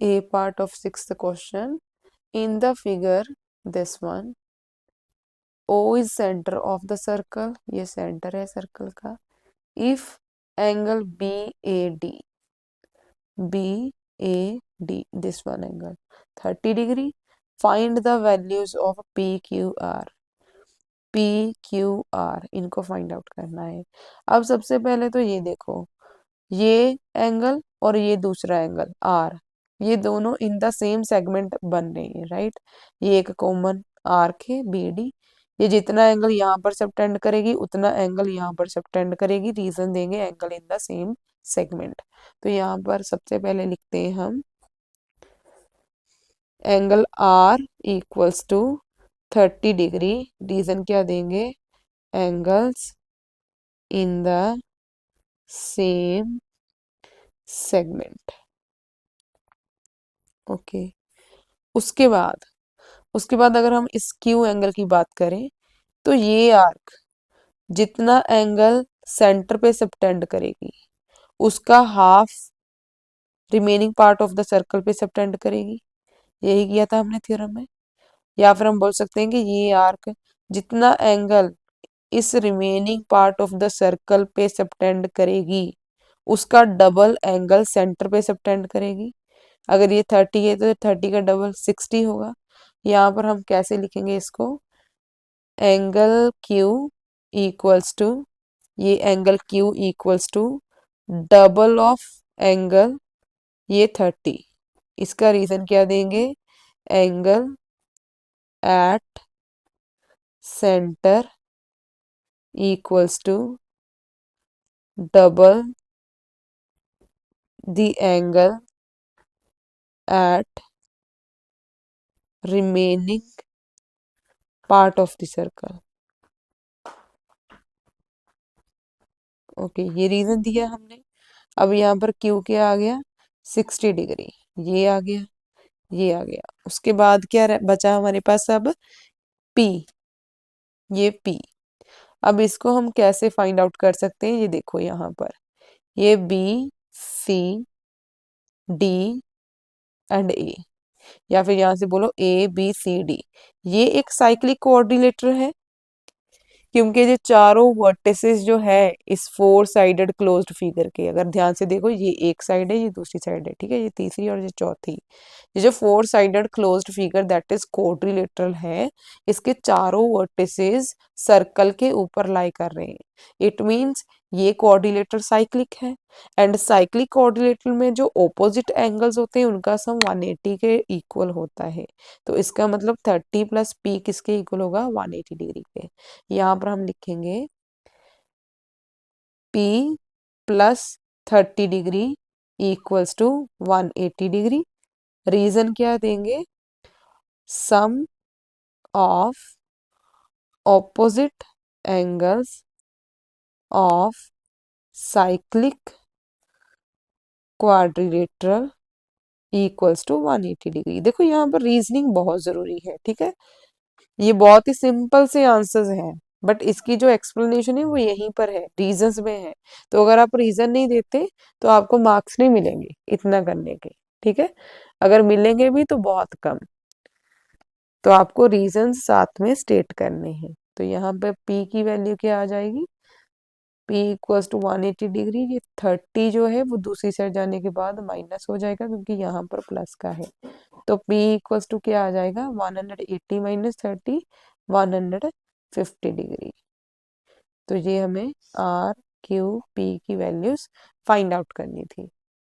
A part of sixth question. In the figure, this one, O is center of the circle. ये center है circle का. If angle BAD, this one angle, 30 degree, find the values of PQR. PQR इनको find out करना है. अब सबसे पहले तो ये देखो, ये एंगल और ये दूसरा एंगल आर, ये दोनों इन द सेम सेगमेंट बन रहे हैं, राइट. ये एक कॉमन आर्क है BD. ये जितना एंगल यहाँ पर सबटेंड करेगी उतना एंगल यहाँ पर सबटेंड करेगी. रीजन देंगे angle in the same segment. तो यहाँ पर सबसे पहले लिखते हैं हम angle are equals to 30 degree. Reason क्या देंगे, angles in the same segment. Okay. उसके बाद अगर हम इस क्यू एंगल की बात करें तो ये आर्क जितना एंगल सेंटर पे सबटेंड करेगी उसका half remaining part of the circle पे सबटेंड करेगी. यही किया था हमने थ्योरम में. या फिर हम बोल सकते हैं कि ये आर्क जितना एंगल इस remaining part of the circle पे सबटेंड करेगी उसका डबल एंगल सेंटर पे सबटेंड करेगी. अगर ये 30 है तो 30 का डबल 60 होगा. यहाँ पर हम कैसे लिखेंगे इसको, एंगल Q इक्वल्स टू, ये angle Q equals to double of angle ये 30. इसका रीजन क्या देंगे, angle at centre equals to double the angle at remaining part of the circle. Okay, ये रीजन दिया हमने. अब यहाँ पर Q क्या आ गया, 60 डिग्री. ये आ गया, ये आ गया. उसके बाद क्या बचा हमारे पास अब P. ये P. अब इसको हम कैसे फाइंड आउट कर सकते हैं, ये देखो यहाँ पर ये BCD एंड A, या फिर यहाँ से बोलो ABCD. ये एक साइक्लिक कोऑर्डिनेटर है क्योंकि ये चारों वर्टिसेस जो है इस 4 साइडेड क्लोज्ड फिगर के, अगर ध्यान से देखो ये एक साइड है, ये दूसरी साइड है, ठीक है, ये तीसरी और ये चौथी. ये जो 4 sided closed figure that is quadrilateral है, इसके चारों वर्टिसेस सर्कल के ऊपर लाई कर रहे हैं. इट मींस ये कोऑर्डिनेटर साइक्लिक है. एंड साइक्लिक कोऑर्डिनेटर में जो ऑपोजिट एंगल्स होते हैं उनका सम 180 के इक्वल होता है. तो इसका मतलब 30 प्लस P किसके इक्वल होगा, 180 डिग्री के. यहाँ पर हम लिखेंगे P plus 30 degree equals to 180 degree. Reason क्या देंगे, sum of opposite angles of cyclic quadrilateral equals to 180 degree. देखो यहाँ पर रीजनिंग बहुत जरूरी है, ठीक है. ये बहुत ही सिंपल से आंसर्स हैं बट इसकी जो एक्सप्लेनेशन है वो यहीं पर है, रीजंस में है. तो अगर आप रीजन नहीं देते तो आपको मार्क्स नहीं मिलेंगे इतना करने के, ठीक है. अगर मिलेंगे भी तो बहुत कम. तो आपको रीजंस साथ में स्टेट करने हैं. तो यहाँ पे P की वैल्यू क्या आ जाएगी, P इक्वल्स टू 180 डिग्री. ये 30 जो है वो दूसरी साइड जाने के बाद माइनस हो जाएगा क्योंकि यहाँ पर प्लस का है. तो P इक्वल्स टू क्या आ जाएगा, 180 माइनस 30, 150 डिग्री. तो ये हमें R Q P की वैल्यूज फाइंड आउट करनी थी.